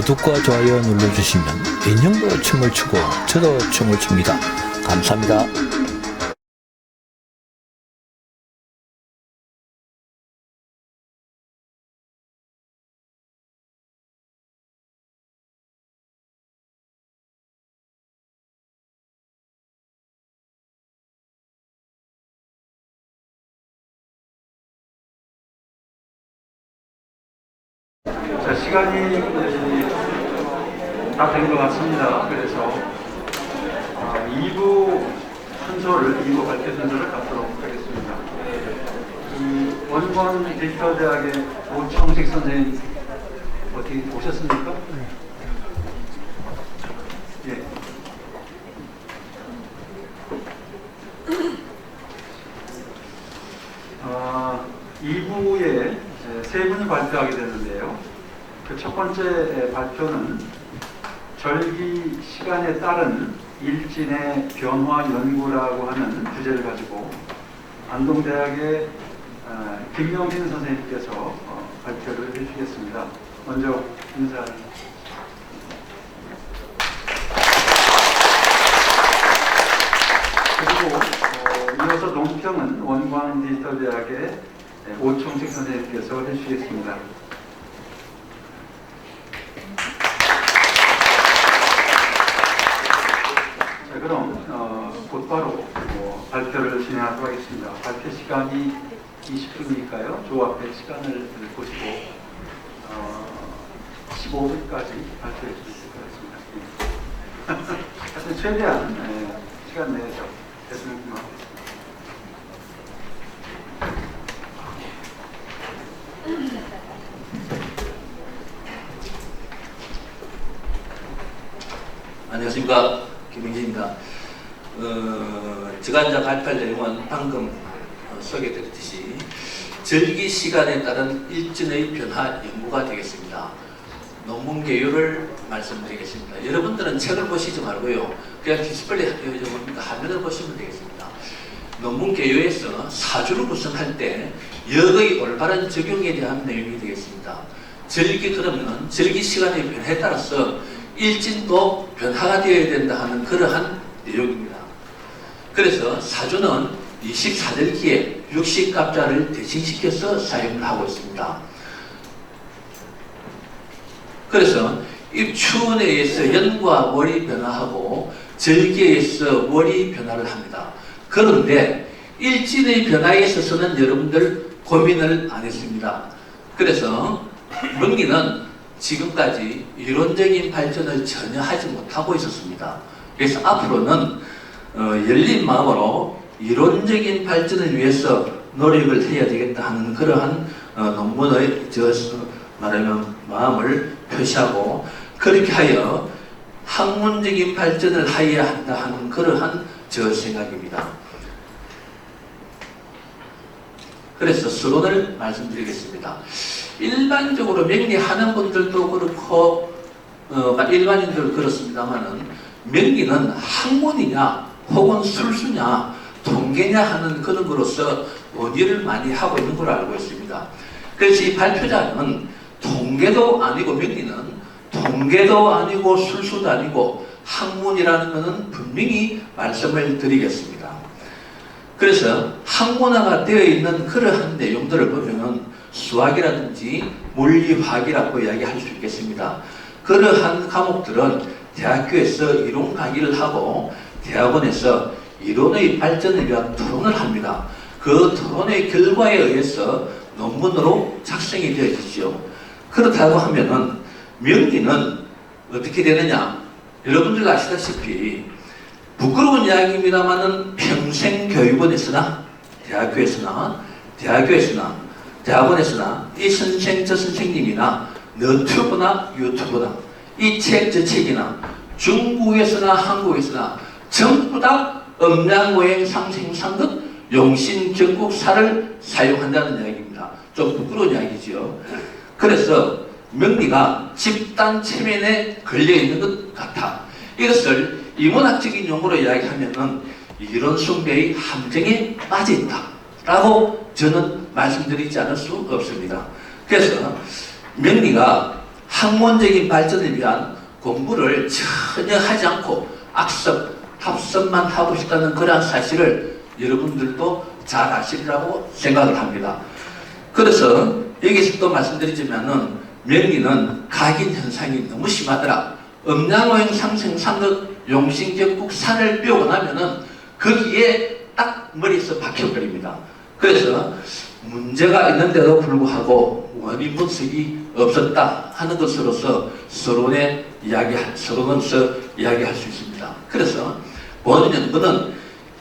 구독과 좋아요 눌러주시면 인형도 춤을 추고 저도 춤을 춥니다. 감사합니다. 자, 시간이 다 된 것 같습니다. 그래서 2부 순서를, 2부 발표 순서를 갖도록 하겠습니다. 원광 디지털대학의 오청식 선생님 어떻게 오셨습니까? 예. 아, 2부에 세 분이 발표하게 되는데요. 그 첫 번째 발표는 절기 시간에 따른 일진의 변화 연구라고 하는 주제를 가지고 안동대학의 김영진 선생님께서 발표를 해주시겠습니다. 먼저 인사. 그리고 이어서 논평은 원광 디지털대학의 오청식 선생님께서 해주시겠습니다. 자, 그럼 곧바로 발표를 진행하도록 하겠습니다. 발표 시간이 20분이니까요. 조 앞에 시간을 보시고 15분까지 발표해 주실 것 같습니다. 하여튼 최대한 시간 내에서 됐으면 고맙겠습니다. 안녕하십니까, 김영진입니다. 제가 이제 발표할 내용은 방금 소개드렸듯이 절기 시간에 따른 일진의 변화 연구가 되겠습니다. 논문 개요를 말씀드리겠습니다. 여러분들은 책을 보시지 말고요, 그냥 디스플레이 화면을 보시면 되겠습니다. 논문 개요에서 사주를 구성할 때 역의 올바른 적용에 대한 내용이 되겠습니다. 절기, 그러면 절기 시간의 변화에 따라서 일진도 변화가 되어야 된다 하는 그러한 내용입니다. 그래서 사주는 24절기에 60갑자를 대칭시켜서 사용을 하고 있습니다. 그래서 이 추운에 의해서 연과 월이 변화하고 절기에 의해서 월이 변화를 합니다. 그런데 일진의 변화에 있어서는 여러분들 고민을 안 했습니다. 그래서 명리는 지금까지 이론적인 발전을 전혀 하지 못하고 있었습니다. 그래서 앞으로는 열린 마음으로 이론적인 발전을 위해서 노력을 해야 되겠다 하는 그러한 논문의 말하면 마음을 표시하고, 그렇게 하여 학문적인 발전을 해야 한다 하는 그러한 생각입니다. 그래서 서론을 말씀드리겠습니다. 일반적으로 명리하는 분들도 그렇고 일반인들 그렇습니다만은, 명리는 학문이냐 혹은 술수냐 통계냐 하는 그런 거로서 논의를 많이 하고 있는 걸로 알고 있습니다. 그래서 이 발표자는 통계도 아니고, 명리는 통계도 아니고 술수도 아니고 학문이라는 것은 분명히 말씀을 드리겠습니다. 그래서 학문화가 되어 있는 그러한 내용들을 보면 수학이라든지 물리화학이라고 이야기할 수 있겠습니다. 그러한 과목들은 대학교에서 이론 강의를 하고 대학원에서 이론의 발전을 위한 토론을 합니다. 그 토론의 결과에 의해서 논문으로 작성이 되어지죠. 그렇다고 하면은 명리는 어떻게 되느냐? 여러분들 아시다시피 부끄러운 이야기입니다만은 평생 교육원에서나 대학교에서나 대학원에서나 이 선생 저 선생님이나 너튜브나 유튜브나 이 책 저 책이나 중국에서나 한국에서나 전부 다 음양오행 상생상극 용신정국사를 사용한다는 이야기입니다. 좀 부끄러운 이야기죠. 그래서 명리가 집단 체면에 걸려있는 것 같아. 이것을 인문학적인 용어로 이야기하면은 이론 숭배의 함정에 빠져있다 라고 저는 말씀드리지 않을 수 없습니다. 그래서 명리가 학문적인 발전을 위한 공부를 전혀 하지 않고 악습, 합습만 하고 싶다는 그러한 사실을 여러분들도 잘 아시리라고 생각을 합니다. 그래서 여기서 또 말씀드리자면은 명리는 각인 현상이 너무 심하더라. 음양오행 상생상극 용신격국 산을 배우고 나면은 거기에 딱 머리에서 박혀버립니다. 그래서 문제가 있는데도 불구하고 원인 분석이 없었다 하는 것으로서 서론에서 이야기할 수 있습니다. 그래서 본 연구는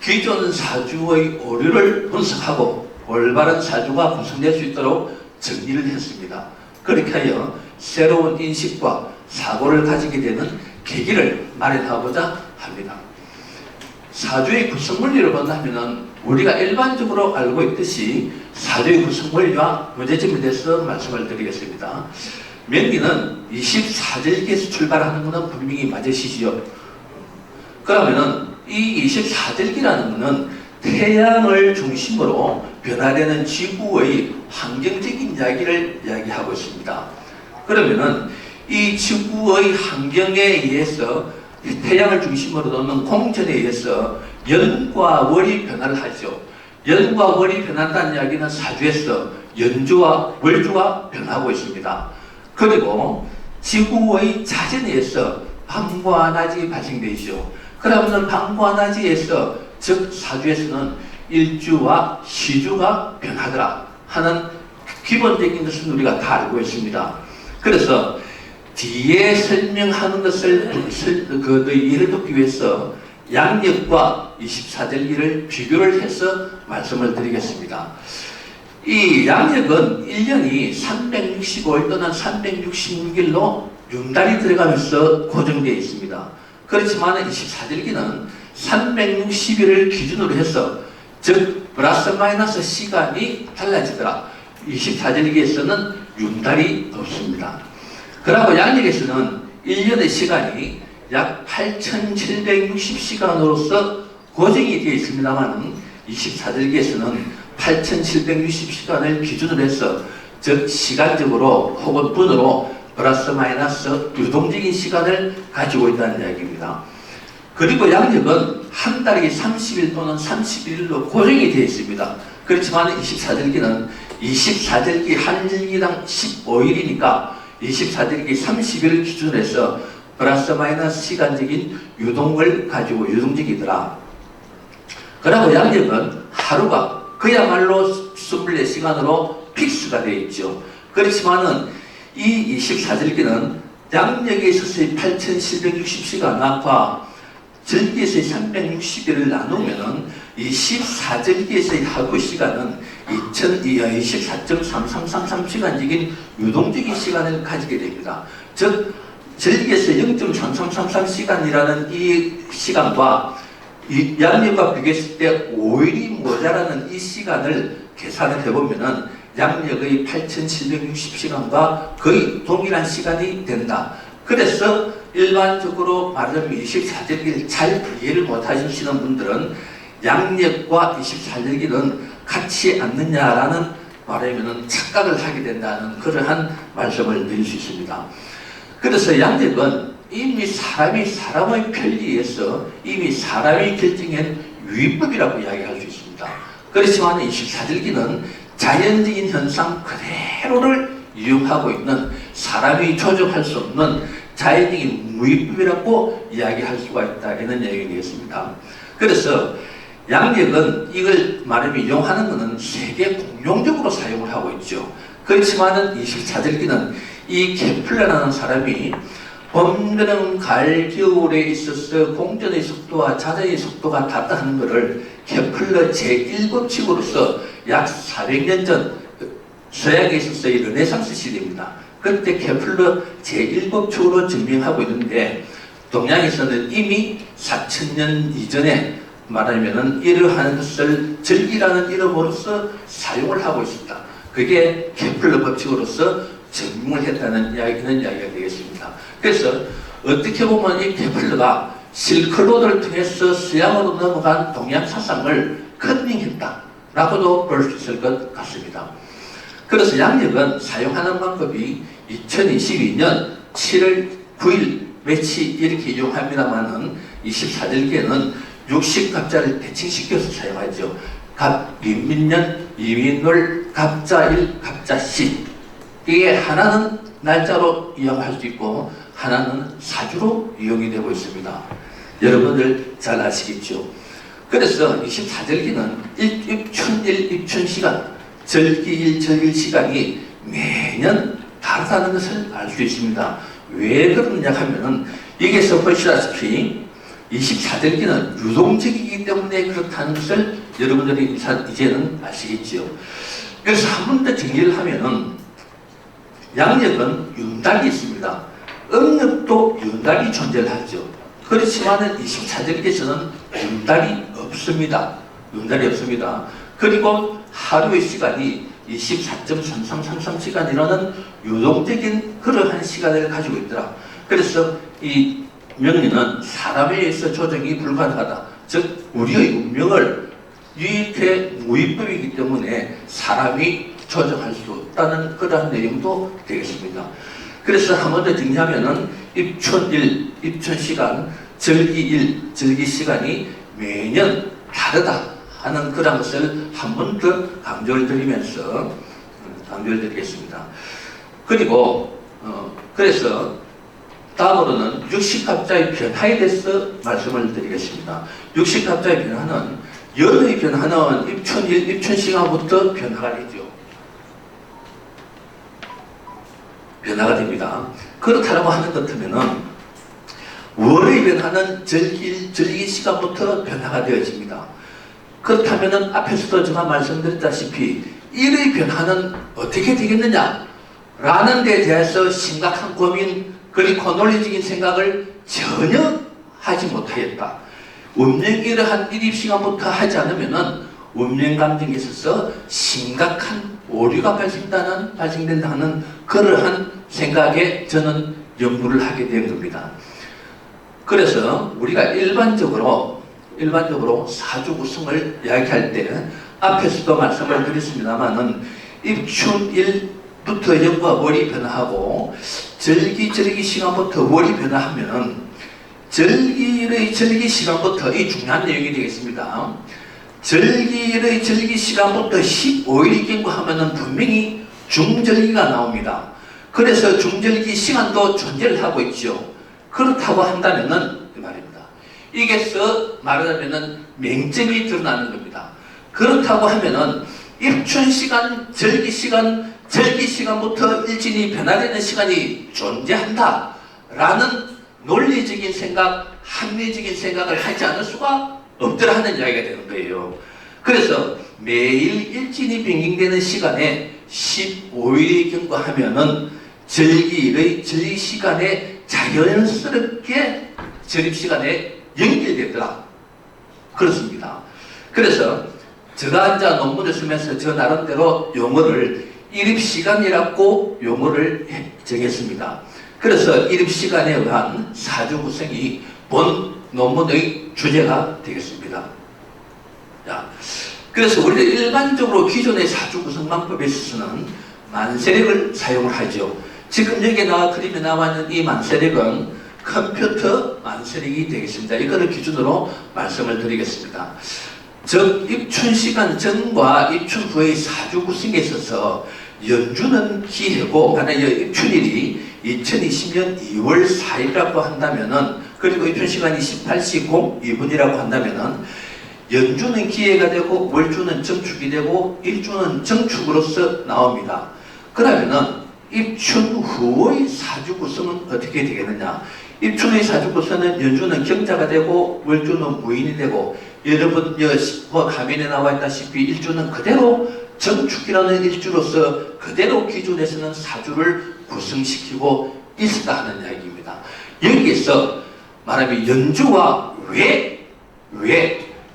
기존 사주의 오류를 분석하고 올바른 사주가 구성될 수 있도록 정리를 했습니다. 그렇게 하여 새로운 인식과 사고를 가지게 되는 계기를 마련하고자 합니다. 사주의 구성원리를 본다면 우리가 일반적으로 알고 있듯이 사주의 구성원리와 문제점에 대해서 말씀을 드리겠습니다. 명리는 24절기에서 출발하는 것은 분명히 맞으시지요. 그러면은 이 24절기라는 것은 태양을 중심으로 변화되는 지구의 환경적인 이야기를 이야기하고 있습니다. 그러면은 이 지구의 환경에 의해서 태양을 중심으로 도는 공전에 의해서 연과 월이 변화를 하죠. 연과 월이 변한다는 이야기는 사주에서 연주와 월주가 변하고 있습니다. 그리고 지구의 자전에 의해서 밤과 낮이 발생되죠. 그러면 밤과 낮에서 즉 사주에서는 일주와 시주가 변하더라 하는 기본적인 것은 우리가 다 알고 있습니다. 그래서 뒤에 설명하는 것을 예를 듣기 위해서 양력과 24절기를 비교를 해서 말씀을 드리겠습니다. 이 양력은 1년이 365일 또는 366일로 윤달이 들어가면서 고정되어 있습니다. 그렇지만 24절기는 360일을 기준으로 해서 즉 플러스 마이너스 시간이 달라지더라. 24절기에서는 윤달이 없습니다. 그리고 양력에서는 1년의 시간이 약 8760시간으로서 고정이 되어 있습니다만 24절기에서는 8760시간을 기준으로 해서 즉 시간적으로 혹은 분으로 플러스 마이너스 유동적인 시간을 가지고 있다는 이야기입니다. 그리고 양력은 한 달이 30일 또는 31일로 고정이 되어 있습니다. 그렇지만 24절기는 24절기 한 절기당 15일이니까 24절기 30일을 기준으로 해서 플러스 마이너스 시간적인 유동을 가지고 유동적이더라. 그리고 양력은 하루가 그야말로 24시간으로 픽스가 되어 있죠. 그렇지만은 이 24절기는 양력에 있어서의 8760시간과 절기에서의 360일을 나누면은 24절기에서의 하루 시간은 24.3333시간적인 유동적인 시간을 가지게 됩니다. 즉 절기에서 0.3333시간이라는 이 시간과 이 양력과 비교했을 때 5일이 모자라는 이 시간을 계산을 해보면은 양력의 8760시간과 거의 동일한 시간이 된다. 그래서 일반적으로 말하자면 24절기를 잘 이해를 못하시는 분들은 양력과 24절기는 같이 않느냐라는 말하면 착각을 하게 된다는 그러한 말씀을 드릴 수 있습니다. 그래서 양력은 이미 사람의 편리에서 이미 사람이 결정한 위법이라고 이야기할 수 있습니다. 그렇지만 24절기는 자연적인 현상 그대로를 이용하고 있는 사람이 조정할 수 없는 자연적인 무위법이라고 이야기할 수가 있다 이런 이야기가 되겠습니다. 그래서 양력은 이걸 말하면 이용하는 것은 세계 공용적으로 사용을 하고 있죠. 그렇지만은 24절기는 이 케플러라는 사람이 봄, 여름, 가을, 겨울에 있어서 공전의 속도와 자전의 속도가 같다는 것을 케플러 제1법칙으로서 약 400년 전 서양에 있어서의 르네상스 시대입니다. 그때 케플러 제1법칙으로 증명하고 있는데 동양에서는 이미 4000년 이전에 말하면은 이러한 것을 절기라는 이름으로서 사용을 하고 있습니다. 그게 케플러 법칙으로서 증명을 했다는 이야기는 이야기가 되겠습니다. 그래서 어떻게 보면 이 케플러가 실크로드를 통해서 서양으로 넘어간 동양 사상을 컨닝했다라고도 볼 수 있을 것 같습니다. 그래서 양력은 사용하는 방법이 2022년 7월 9일 매치 이렇게 이용합니다만은 24절기에는 60갑자를 대칭시켜서 사용하죠. 갑, 민민년, 이민월, 갑자일, 갑자시. 이게 하나는 날짜로 이용할 수 있고 하나는 사주로 이용이 되고 있습니다. 여러분들 잘 아시겠죠? 그래서 24절기는 입춘일, 입춘시간, 절기일, 절일 시간이 매년 다르다는 것을 알 수 있습니다. 왜 그러느냐 하면은 여기서 보시다시피 24절기는 유동적이기 때문에 그렇다는 것을 여러분들이 이제는 아시겠지요. 그래서 한 번 더 정리를 하면은 양력은 윤달이 있습니다. 음력도 윤달이 존재를 하죠. 그렇지만 24절기에서는 윤달이 없습니다. 윤달이 없습니다. 그리고 하루의 시간이 24.3333시간이라는 유동적인 그러한 시간을 가지고 있더라. 그래서 이 명리는 사람에 의해서 조정이 불가능하다. 즉 우리의 운명을 유입해 무위법이기 때문에 사람이 조정할 수 없다는 그러한 내용도 되겠습니다. 그래서 한 번 더 정리하면은 입춘일, 입춘시간, 절기일, 절기시간이 매년 다르다 하는 그런 것을 한 번 더 강조를 드리면서 강조를 드리겠습니다. 그리고 그래서 다음으로는 60갑자의 변화에 대해서 말씀을 드리겠습니다. 60갑자의 변화는 연의 변화는 입춘일, 입춘시간부터 변화가 되죠. 변화가 됩니다. 그렇다고 하는 것 같으면은 월의 변화는 절기일, 절기시간부터 변화가 되어집니다. 그렇다면은 앞에서도 제가 말씀드렸다시피 일의 변화는 어떻게 되겠느냐 라는 데 대해서 심각한 고민 그리고 논리적인 생각을 전혀 하지 못하였다. 운명 이러한 일입시간부터 하지 않으면은 운명 감정에 있어서 심각한 오류가 발생된다는 그러한 생각에 저는 연구를 하게 된 겁니다. 그래서 우리가 일반적으로 사주 구성을 이야기할 때 앞에서도 말씀을 드렸습니다만은 입춘일부터 연과 월이 변화하고 절기 시간부터 월이 변화하면은 절기의 절기 시간부터 이 중요한 내용이 되겠습니다. 절기의 절기 시간부터 15일이 경과하면은 분명히 중절기가 나옵니다. 그래서 중절기 시간도 존재를 하고 있죠. 그렇다고 한다면은 이 말입니다. 이게서 말하자면은 맹점이 드러나는 겁니다. 그렇다고 하면은 입춘시간, 절기시간부터 일진이 변화되는 시간이 존재한다 라는 논리적인 생각, 합리적인 생각을 하지 않을 수가 없더라 하는 이야기가 되는 거예요. 그래서 매일 일진이 변경되는 시간에 15일이 경과하면은 절기일의 절기시간에 자연스럽게 절입시간에 연결되더라. 그렇습니다. 그래서 제가 앉아 논문을 쓰면서 저 나름대로 용어를 일입시간이라고 용어를 정했습니다. 그래서 일입시간에 의한 사주 구성이 본 논문의 주제가 되겠습니다. 자, 그래서 우리가 일반적으로 기존의 사주 구성 방법에 있어서는 만세력을 사용을 하죠. 지금 여기 그림에 나와 있는 이 만세력은 컴퓨터 만세력이 되겠습니다. 이거를 기준으로 말씀을 드리겠습니다. 즉 입춘시간 전과 입춘 후의 사주 구성에 있어서 연주는 기해고 만약 입춘일이 2020년 2월 4일이라고 한다면은 그리고 입춘시간이 18시 02분이라고 한다면은 연주는 기해가 되고 월주는 정축이 되고 일주는 정축으로서 나옵니다. 그러면은 입춘 후의 사주 구성은 어떻게 되겠느냐? 입춘의 사주 구성은 연주는 경자가 되고 월주는 무인이 되고 여러분 화면에 나와 있다시피 일주는 그대로 정축이라는 일주로서 그대로 기준에서는 사주를 구성시키고 있었다 하는 이야기입니다. 여기에서 말하면 연주와 왜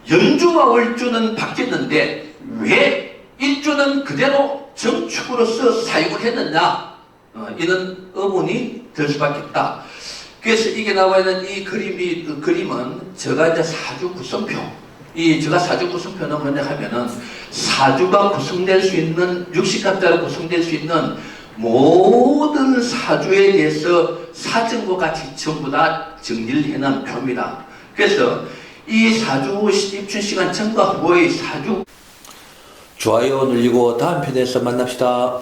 연주와 월주는 바뀌었는데 왜 일주는 그대로 정축으로서 사용을 했느냐 이런 의문이 들 수밖에 없다. 그래서 이게 나와 있는 이 그림은 제가 이제 사주 구성표 제가 사주 구성표는 뭐냐 하면은 사주가 구성될 수 있는 60갑자로 구성될 수 있는 모든 사주에 대해서 사정과 같이 전부 다 정리를 해놓은 표입니다. 그래서 이 사주 입춘 시간 전과 후의 사주 좋아요 눌리고 다음 편에서 만납시다.